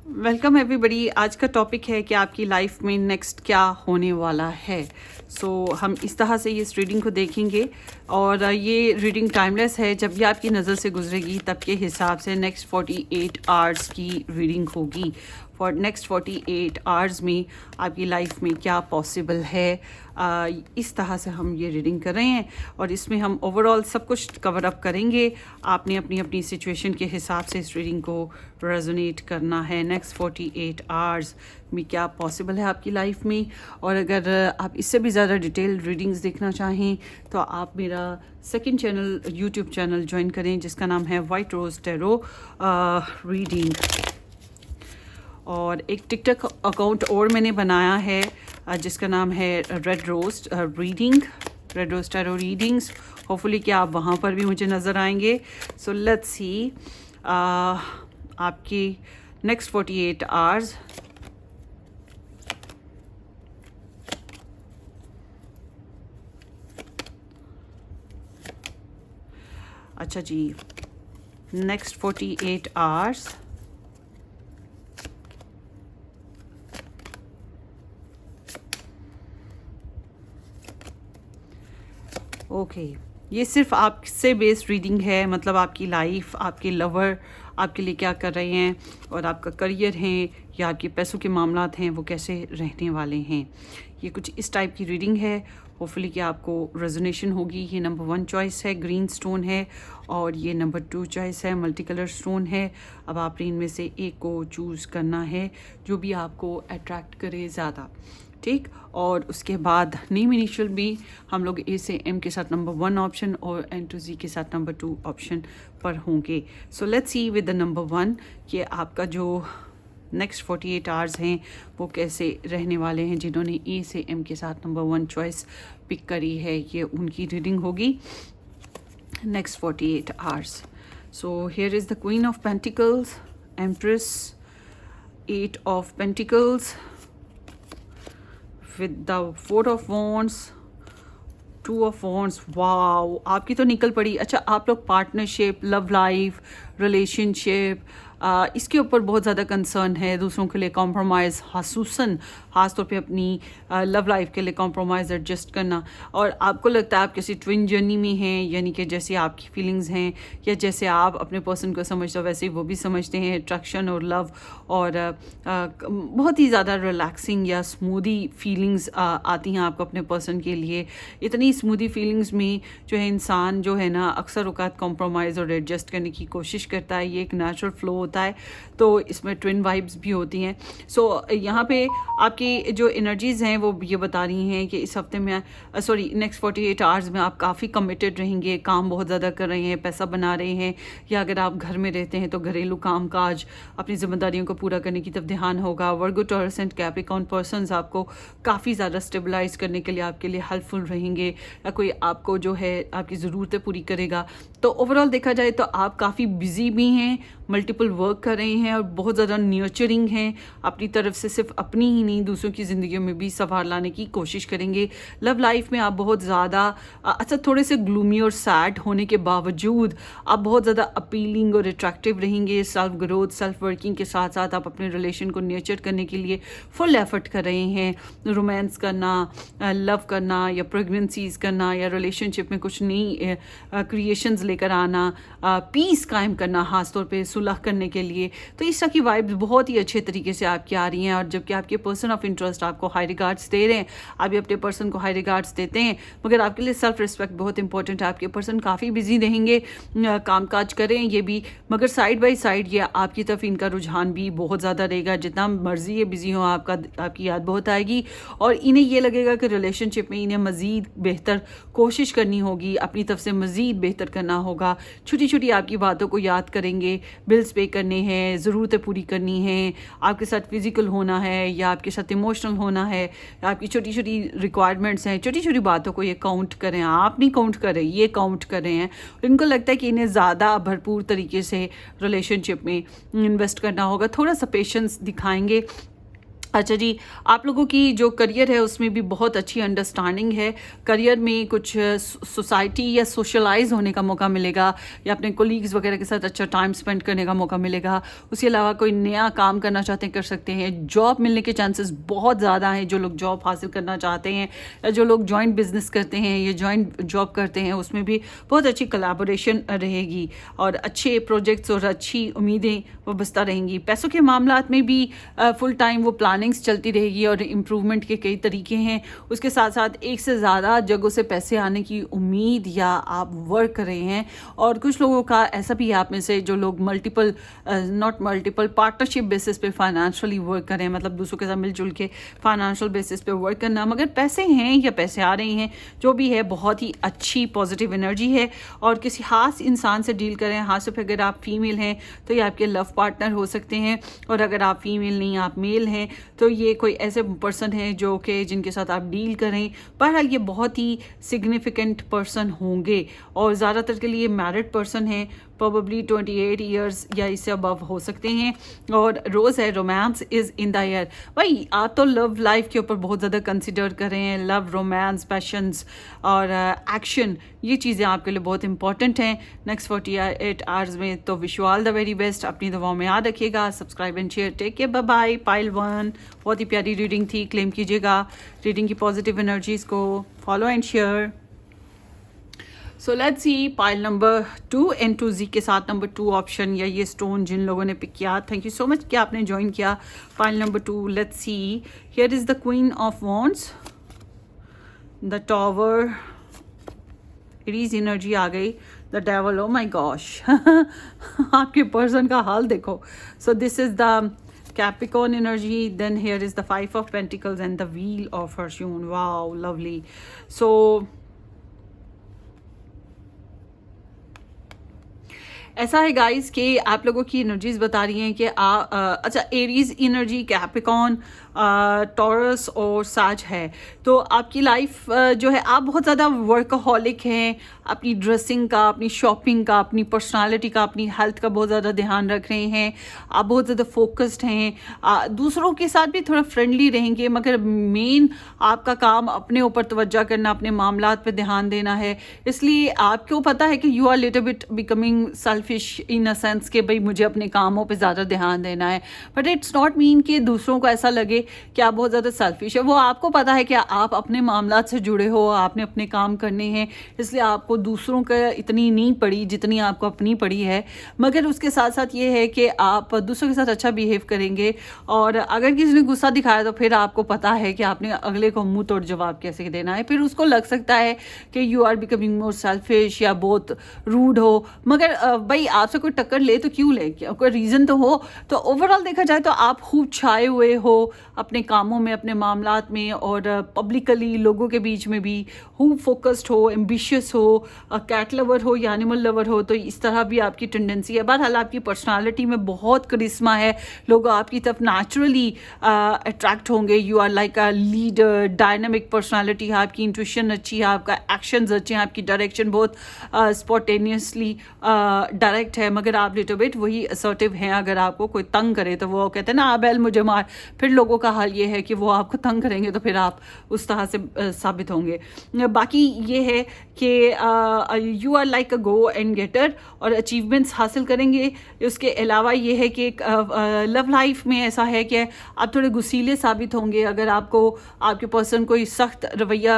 Welcome everybody. आज का topic है कि आपकी लाइफ में नेक्स्ट क्या होने वाला है। हम इस तरह से इस रीडिंग को देखेंगे और ये रीडिंग टाइमलेस है। जब भी आपकी नज़र से गुजरेगी तब के हिसाब से नेक्स्ट 48 आवर्स की रीडिंग होगी। फॉर नेक्स्ट 48 आवर्स में आपकी लाइफ में क्या पॉसिबल है, इस तरह से हम ये रीडिंग कर रहे हैं और इसमें हम ओवरऑल सब कुछ कवर अप करेंगे। आपने अपनी अपनी सिचुएशन के हिसाब से इस रीडिंग को रेजोनेट करना है। नेक्स्ट 48 आवर्स में क्या पॉसिबल है आपकी लाइफ में। और अगर आप इससे भी ज़्यादा डिटेल रीडिंग्स देखना चाहें तो आप मेरा second channel YouTube channel join करें जिसका नाम है वाइट रोज़ टैरो रीडिंग। और एक टिकटॉक अकाउंट और मैंने बनाया है जिसका नाम है red rose reading, red rose tarot readings. Hopefully कि आप वहाँ पर भी मुझे नज़र आएंगे। सो लेट्स सी आपकी नेक्स्ट 48 आवर्स अच्छा जी, नेक्स्ट 48 आवर्स ओके ये सिर्फ आपसे बेस्ड रीडिंग है। मतलब आपकी लाइफ, आपके लवर आपके लिए क्या कर रहे हैं और आपका करियर है या आपके पैसों के मामलात हैं वो कैसे रहने वाले हैं। ये कुछ इस टाइप की रीडिंग है। होपफुली कि आपको रेजोनेशन होगी। ये नंबर 1 चॉइस है, ग्रीन स्टोन है, और ये नंबर 2 चॉइस है, मल्टी कलर स्टोन है। अब आपने इनमें से एक को चूज़ करना है जो भी आपको अट्रैक्ट करे ज़्यादा, ठीक। और उसके बाद नेम इनिशियल भी हम लोग ए से एम के साथ नंबर 1 ऑप्शन और एन टू जी के साथ नंबर 2 ऑप्शन पर होंगे। So let's see with the number 1 कि आपका जो नेक्स्ट 48 आवर्स हैं वो कैसे रहने वाले हैं। जिन्होंने ए से एम के साथ नंबर 1 चॉइस पिक करी है ये उनकी रीडिंग होगी next 48 hours. So here is the queen of pentacles, empress, 8 of pentacles with the 4 of wands, 2 of wands। Wow, आपकी तो निकल पड़ी। अच्छा, आप लोग पार्टनरशिप, लव लाइफ, रिलेशनशिप, इसके ऊपर बहुत ज़्यादा कंसर्न है। दूसरों के लिए कॉम्प्रोमाइज़, खासूसन ख़ास तौर पे अपनी लव लाइफ के लिए कॉम्प्रोमाइज़ एडजस्ट करना। और आपको लगता है आप किसी ट्विन जर्नी में हैं, यानी कि जैसे आपकी फीलिंग्स हैं या जैसे आप अपने पर्सन को समझते हो वैसे ही वो भी समझते हैं। अट्रैक्शन और लव और बहुत ही ज़्यादा रिलैक्सिंग या स्मूदी फीलिंग्स आती हैं आपको अपने पर्सन के लिए। इतनी स्मूदी फीलिंग्स में जो है इंसान जो है ना अक्सर औकात कॉम्प्रोमाइज़ और एडजस्ट करने की कोशिश करता है। ये एक नेचुरल फ्लो होता है, तो इसमें ट्विन वाइब्स भी होती हैं। सो यहाँ पे आपकी जो एनर्जीज़ हैं वो ये बता रही हैं कि इस हफ्ते में नेक्स्ट 48 आवर्स में आप काफ़ी कमिटेड रहेंगे, काम बहुत ज़्यादा कर रहे हैं, पैसा बना रहे हैं, या अगर आप घर में रहते हैं तो घरेलू काम काज अपनी जिम्मेदारियों को पूरा करने की तरफ ध्यान होगा। वर्गो, टॉरस एंड कैप्रिकॉर्न पर्सन्स आपको काफ़ी ज़्यादा स्टेबलाइज करने के लिए आपके लिए हेल्पफुल रहेंगे, या कोई आपको जो है आपकी ज़रूरतें पूरी करेगा। तो ओवरऑल देखा जाए तो आप काफ़ी बिजी भी हैं, मल्टीपल वर्क कर रहे हैं और बहुत ज़्यादा न्योचरिंग हैं अपनी तरफ से। सिर्फ अपनी ही नहीं दूसरों की ज़िंदगी में भी संवार लाने की कोशिश करेंगे। लव लाइफ में आप बहुत ज़्यादा अच्छा थोड़े से ग्लूमी और सैड होने के बावजूद आप बहुत ज़्यादा अपीलिंग और अट्रैक्टिव रहेंगे। सेल्फ ग्रोथ, सेल्फ वर्किंग के साथ साथ आप अपने रिलेशन को न्योचर करने के लिए फुल एफर्ट कर रहे हैं। रोमांस करना, लव करना या प्रेगनेंसीज करना या रिलेशनशिप में कुछ नई क्रिएशंस लेकर आना, पीस कायम करना, खास तौर पे सुलह करने के लिए। तो इस तरह की वाइब्स बहुत ही अच्छे तरीके से आपकी आ रही हैं। और जबकि आपके पर्सन ऑफ इंटरेस्ट आपको हाई रिगार्ड्स दे रहे हैं, आप भी अपने पर्सन को हाई रिगार्ड्स देते हैं, मगर आपके लिए सेल्फ रिस्पेक्ट बहुत इंपॉर्टेंट है। आपके पर्सन काफ़ी बिजी रहेंगे, काम काज करें ये भी, मगर साइड बाई साइड ये आपकी तरफ इनका रुझान भी बहुत ज़्यादा रहेगा। जितना मर्जी ये बिजी हो आपकी याद बहुत आएगी और इन्हें ये लगेगा कि रिलेशनशिप में इन्हें मज़ीद बेहतर कोशिश करनी होगी, अपनी तरफ से मज़ीद बेहतर करना होगा। छोटी छोटी आपकी बातों को याद करेंगे, बिल्स पे करने हैं, ज़रूरतें पूरी करनी हैं, आपके साथ फिजिकल होना है या आपके साथ इमोशनल होना है, आपकी छोटी छोटी रिक्वायरमेंट्स हैं। छोटी छोटी बातों को ये काउंट करें, आप नहीं काउंट करें, ये काउंट कर रहे हैं। इनको लगता है कि इन्हें ज़्यादा भरपूर तरीके से रिलेशनशिप में इन्वेस्ट करना होगा। थोड़ा सा पेशेंस दिखाएंगे अच्छा जी, आप लोगों की जो करियर है उसमें भी बहुत अच्छी अंडरस्टैंडिंग है। करियर में कुछ सोसाइटी या सोशलाइज़ होने का मौका मिलेगा या अपने कोलीग्स वगैरह के साथ अच्छा टाइम स्पेंड करने का मौका मिलेगा। उसके अलावा कोई नया काम करना चाहते हैं, कर सकते हैं। जॉब मिलने के चांसेस बहुत ज़्यादा हैं, जो लोग जॉब हासिल करना चाहते हैं या जो लोग जॉइंट बिज़नेस करते हैं या जॉइंट जॉब करते हैं, उसमें भी बहुत अच्छी कोलैबोरेशन रहेगी और अच्छे प्रोजेक्ट्स और अच्छी उम्मीदें वाबस्ता रहेंगी। पैसों के मामलात में भी फुल टाइम वो प्लानिंग्स चलती रहेगी और इम्प्रूवमेंट के कई तरीके हैं। उसके साथ साथ एक से ज़्यादा जगहों से पैसे आने की उम्मीद या आप वर्क कर रहे हैं। और कुछ लोगों का ऐसा भी है आप में से जो लोग नॉट मल्टीपल पार्टनरशिप बेसिस पे फाइनेंशियली वर्क कर रहे हैं, मतलब दूसरों के साथ मिलजुल के फाइनेंशियल बेसिस पे वर्क करना, मगर पैसे हैं या पैसे आ रहे हैं, जो भी है बहुत ही अच्छी पॉजिटिव एनर्जी है। और किसी खास इंसान से डील करें, हाँ सिर्फ अगर आप फीमेल हैं तो ये आपके लव पार्टनर हो सकते हैं, और अगर आप फीमेल नहीं आप मेल हैं तो ये कोई ऐसे पर्सन है जो कि जिनके साथ आप डील करें। बहरहाल ये बहुत ही सिग्निफिकेंट पर्सन होंगे और ज़्यादातर के लिए मैरिड पर्सन है, प्रोबेबली 28 ईयर्स या इससे अबव हो सकते हैं। और रोज़ है romance is in the air. भाई आप तो लव लाइफ के ऊपर बहुत ज़्यादा कंसिडर कर रहे हैं। लव, रोमांस, पैशंस और एक्शन, ये चीज़ें आपके लिए बहुत इंपॉर्टेंट हैं नेक्स्ट 48 आवर्स में। तो wish you all the very best, अपनी दुआओं में याद रखिएगा। Subscribe and share, take care, bye bye. Pile 1 बहुत ही प्यारी रीडिंग थी, क्लेम कीजिएगा रीडिंग की पॉजिटिव एनर्जीज़ को, follow and share. So let's see pile number 2 N2Z के साथ नंबर 2 ऑप्शन या ये स्टोन जिन लोगों ने पिक किया, थैंक यू सो मच कि आपने ज्वाइन किया। Pile number 2, let's see, here is the queen of wands, the tower, Aries energy आ गई, the devil, oh my gosh आपके पर्सन का हाल देखो। So this is the Capricorn energy, then here is the 5 of Pentacles and the Wheel of Fortune. Wow, lovely. So ऐसा है guys कि आप लोगों की एनर्जीज बता रही हैं कि अच्छा एरीज एनर्जी, कैप्रिकॉर्न, टॉरस और साज है। तो आपकी लाइफ जो है, आप बहुत ज़्यादा वर्कहॉलिक हैं, अपनी ड्रेसिंग का, अपनी शॉपिंग का, अपनी पर्सनालिटी का, अपनी हेल्थ का बहुत ज़्यादा ध्यान रख रहे हैं। आप बहुत ज़्यादा फोकस्ड हैं, दूसरों के साथ भी थोड़ा फ्रेंडली रहेंगे, मगर मेन आपका काम अपने ऊपर तवज्जो करना, अपने मामलात पे ध्यान देना है। इसलिए आपको पता है कि you are little bit becoming selfish in a sense कि भाई मुझे अपने कामों पे ज़्यादा ध्यान देना है, बट इट्स नॉट मीन कि दूसरों को ऐसा लगे कि आप बहुत ज़्यादा सेल्फिश है। वो आपको पता है कि आप अपने मामलात से जुड़े हो, आपने अपने काम करने हैं, इसलिए आपको दूसरों का इतनी नहीं पड़ी जितनी आपको अपनी पड़ी है। मगर उसके साथ साथ ये है कि आप दूसरों के साथ अच्छा बिहेव करेंगे, और अगर किसी ने गुस्सा दिखाया तो फिर आपको पता है कि आपने अगले को मुंह तोड़ जवाब कैसे देना है। फिर उसको लग सकता है कि you are becoming more selfish या बहुत रूड हो, मगर भाई आपसे कोई टक्कर ले तो क्यों ले, कोई रीज़न तो हो। तो ओवरऑल देखा जाए तो आप खूब छाए हुए हो अपने कामों में, अपने मामलात में, और पब्लिकली लोगों के बीच में भी खूब फोकस्ड हो, एम्बिशियस हो, कैट लवर हो या एनिमल लवर हो, तो इस तरह भी आपकी टेंडेंसी है। बहरहाल आपकी पर्सनालिटी में बहुत करिश्मा है, लोग आपकी तरफ नेचुरली अट्रैक्ट होंगे। You are like a leader, dynamic personality है आपकी, इंट्यूशन अच्छी है, आपका एक्शंस अच्छे हैं, आपकी डायरेक्शन बहुत स्पॉन्टेनियसली डायरेक्ट है, मगर आप लिटिल बिट वही असर्टिव हैं। अगर आपको कोई तंग करे तो वो कहते हैं ना, आ बैल मुझे मार, फिर लोगों का हाल ये है कि वो आपको तंग करेंगे तो फिर आप उस तरह से साबित होंगे। बाकी ये है कि you are like a go and getter, और अचीवमेंट्स हासिल करेंगे। उसके अलावा ये है कि लव लाइफ में ऐसा है कि आप थोड़े गुस्सीले साबित होंगे। अगर आपको आपके पर्सन कोई सख्त रवैया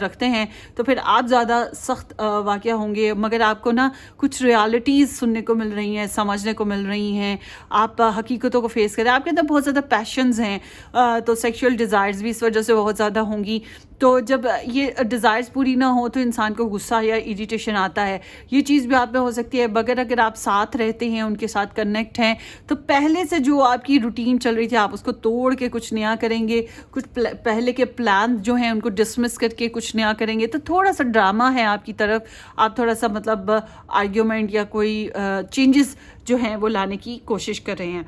रखते हैं तो फिर आप ज़्यादा सख्त वाक़या होंगे, मगर आपको ना कुछ रियलिटीज़ सुनने को मिल रही हैं, समझने को मिल रही हैं, आप हकीकतों को फेस करें। आपके अंदर बहुत ज़्यादा पैशंस हैं, तो सेक्सुअल डिज़ायर्स भी इस वजह से बहुत ज़्यादा होंगी। तो जब ये डिज़ायर्स पूरी ना हो तो इंसान को गुस्सा या इरिटेशन आता है, ये चीज़ भी आप में हो सकती है। मगर अगर आप साथ रहते हैं, उनके साथ कनेक्ट हैं, तो पहले से जो आपकी रूटीन चल रही थी आप उसको तोड़ के कुछ नया करेंगे, कुछ पहले के प्लान जो हैं उनको डिसमिस करके कुछ नया करेंगे। तो थोड़ा सा ड्रामा है आपकी तरफ, आप थोड़ा सा मतलब आर्ग्यूमेंट या कोई चेंजेस जो हैं वो लाने की कोशिश कर रहे हैं।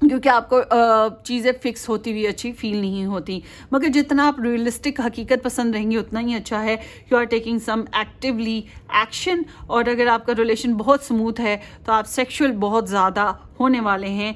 क्योंकि आपको चीज़ें फिक्स होती हुई अच्छी फील नहीं होती। मगर जितना आप रियलिस्टिक हकीकत पसंद रहेंगी उतना ही अच्छा है। You are taking some actively action, और अगर आपका रिलेशन बहुत स्मूथ है तो आप सेक्सुअल बहुत ज़्यादा होने वाले हैं।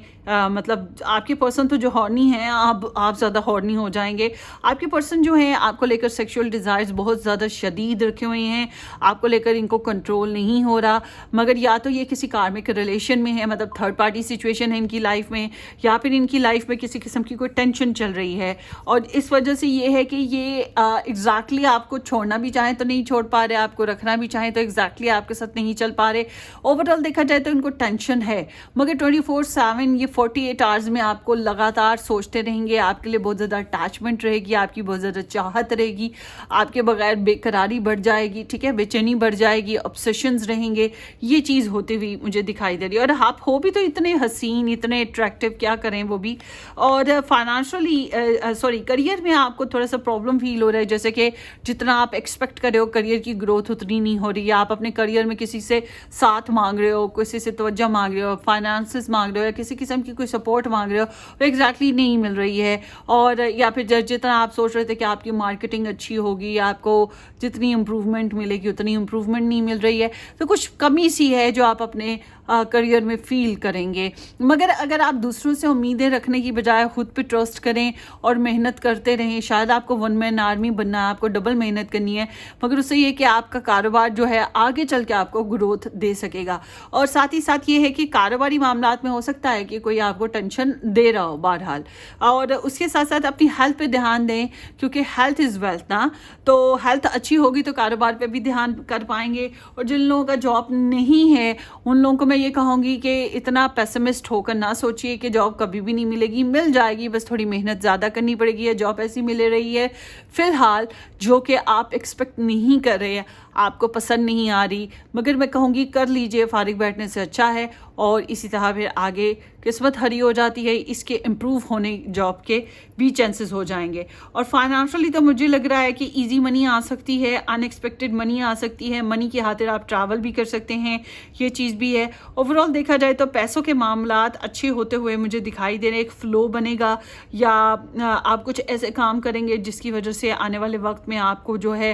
मतलब आपके पर्सन तो जो हॉर्नी हैं, आप ज़्यादा हॉर्नी हो जाएंगे। आपके पर्सन जो हैं आपको लेकर सेक्सुअल डिज़ायर्स बहुत ज़्यादा शदीद रखे हुए हैं, आपको लेकर इनको कंट्रोल नहीं हो रहा। मगर या तो ये किसी कार्मिक रिलेशन में है, मतलब थर्ड पार्टी सिचुएशन है इनकी लाइफ में, या फिर इनकी लाइफ में किसी किस्म की कोई टेंशन चल रही है, और इस वजह से ये है कि ये एग्जैक्टली आपको छोड़ना भी चाहें तो नहीं छोड़ पा रहे, आपको रखना भी चाहें तो एग्जैक्टली आपके साथ नहीं चल पा रहे। ओवरऑल देखा जाए तो इनको टेंशन है, मगर 24/7 ये 48 आवर्स में आपको लगातार सोचते रहेंगे। आपके लिए बहुत ज़्यादा अटैचमेंट रहेगी, आपकी बहुत ज़्यादा चाहत रहेगी, आपके बगैर बेकरारी बढ़ जाएगी, ठीक है, बेचैनी बढ़ जाएगी, ऑब्सेशंस रहेंगे। ये चीज़ होती हुई मुझे दिखाई दे रही है। और आप हो भी तो इतने हसीन, इतने अट्रैक्टिव, क्या करें वो भी। और फाइनेंशियली करियर में आपको थोड़ा सा प्रॉब्लम फील हो रहा है, जैसे कि जितना आप एक्सपेक्ट कर रहे हो करियर की ग्रोथ उतनी नहीं हो रही है। आप अपने करियर में किसी से साथ मांग रहे हो, किसी से तवज्जो मांग रहे हो, फाइनेंसेस मांग रहे हो, या किसी किस्म की कोई सपोर्ट मांग रहे हो, वो एग्जैक्टली नहीं मिल रही है। और या फिर जितना आप सोच रहे थे कि आपकी मार्केटिंग अच्छी होगी, आपको जितनी इम्प्रूवमेंट मिलेगी उतनी इम्प्रूवमेंट नहीं मिल रही है। तो कुछ कमी सी है जो आप अपने करियर में फील करेंगे। मगर अगर आप दूसरों से उम्मीदें रखने की बजाय खुद पे ट्रस्ट करें और मेहनत करते रहें, शायद आपको वन मैन आर्मी बनना है, आपको डबल मेहनत करनी है, मगर उससे ये कि आपका कारोबार जो है आगे चल के आपको ग्रोथ दे सकेगा। और साथ ही साथ ये है कि कारोबारी मामलात में हो सकता है कि कोई आपको टेंशन दे रहा हो बहरहाल। और उसके साथ साथ अपनी हेल्थ पे ध्यान दें, क्योंकि हेल्थ इज़ वेल्थ ना। तो हेल्थ अच्छी होगी तो कारोबार पे भी ध्यान कर पाएंगे। और जिन लोगों का जॉब नहीं है उन लोगों को मैं ये कहूँगी कि इतना पेसिमिस्ट होकर ना सोचिए कि जॉब कभी भी नहीं मिलेगी, मिल जाएगी, बस थोड़ी मेहनत ज़्यादा करनी पड़ेगी। या जॉब ऐसी मिल रही है फ़िलहाल जो कि आप एक्सपेक्ट नहीं कर रहे हैं, आपको पसंद नहीं आ रही, मगर मैं कहूँगी कर लीजिए, फारिग बैठने से अच्छा है। और इसी तरह फिर आगे किस्मत हरी हो जाती है, इसके इम्प्रूव होने जॉब के भी चांसेस हो जाएंगे। और फाइनेंशियली तो मुझे लग रहा है कि इजी मनी आ सकती है, अनएक्सपेक्टेड मनी आ सकती है, मनी की खातिर आप ट्रैवल भी कर सकते हैं, ये चीज़ भी है। ओवरऑल देखा जाए तो पैसों के मामलात अच्छे होते हुए मुझे दिखाई दे रहे, एक फ़्लो बनेगा, या आप कुछ ऐसे काम करेंगे जिसकी वजह से आने वाले वक्त में आपको जो है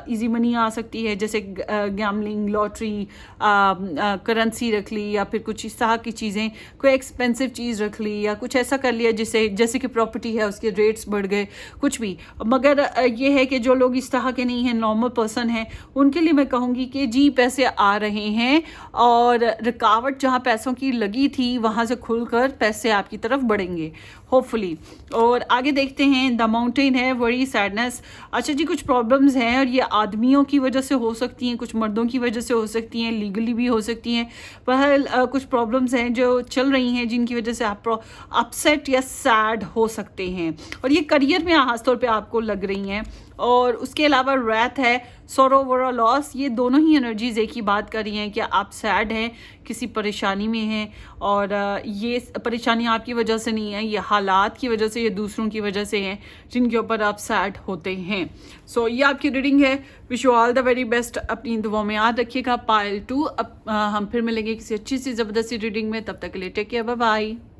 इजी मनी आ सकती है, जैसे गैम्बलिंग, लॉटरी, करेंसी रख ली, या फिर कुछ इस तरह की चीज़ें, कोई एक्सपेंसिव चीज़ रख ली, या कुछ ऐसा कर लिया जिससे जैसे कि प्रॉपर्टी है उसके रेट्स बढ़ गए, कुछ भी। मगर ये है कि जो लोग इस तरह के नहीं हैं, नॉर्मल पर्सन हैं, उनके लिए मैं कहूँगी कि जी पैसे आ रहे हैं, और रुकावट जहाँ पैसों की लगी थी वहाँ से खुलकर पैसे आपकी तरफ बढ़ेंगे होपफुली। और आगे देखते हैं, द माउंटेन है, वरी सैडनेस। अच्छा जी, कुछ प्रॉब्लम्स हैं और ये आदमियों की वजह से हो सकती हैं, कुछ मर्दों की वजह से हो सकती हैं, लीगली भी हो सकती हैं। बहरहाल कुछ प्रॉब्लम्स हैं जो चल रही हैं जिनकी वजह से आप अपसेट या सैड हो सकते हैं, और ये करियर में खासतौर पे आपको लग रही हैं। और उसके अलावा रैथ है, सोरो वरो लॉस, ये दोनों ही एनर्जीज एक ही बात कर रही हैं कि आप सैड हैं, किसी परेशानी में हैं, और ये परेशानी आपकी वजह से नहीं है, ये हालात की वजह से, ये दूसरों की वजह से हैं जिनके ऊपर आप सैड होते हैं। सो ये आपकी रीडिंग है। Wish you all the very best, अपनी दुआओं में याद रखिएगा। पाइल 2 अब हम फिर मिलेंगे किसी अच्छी सी ज़बरदस्ती रीडिंग में, तब तक के लिए टेक केयर, बाय बाय।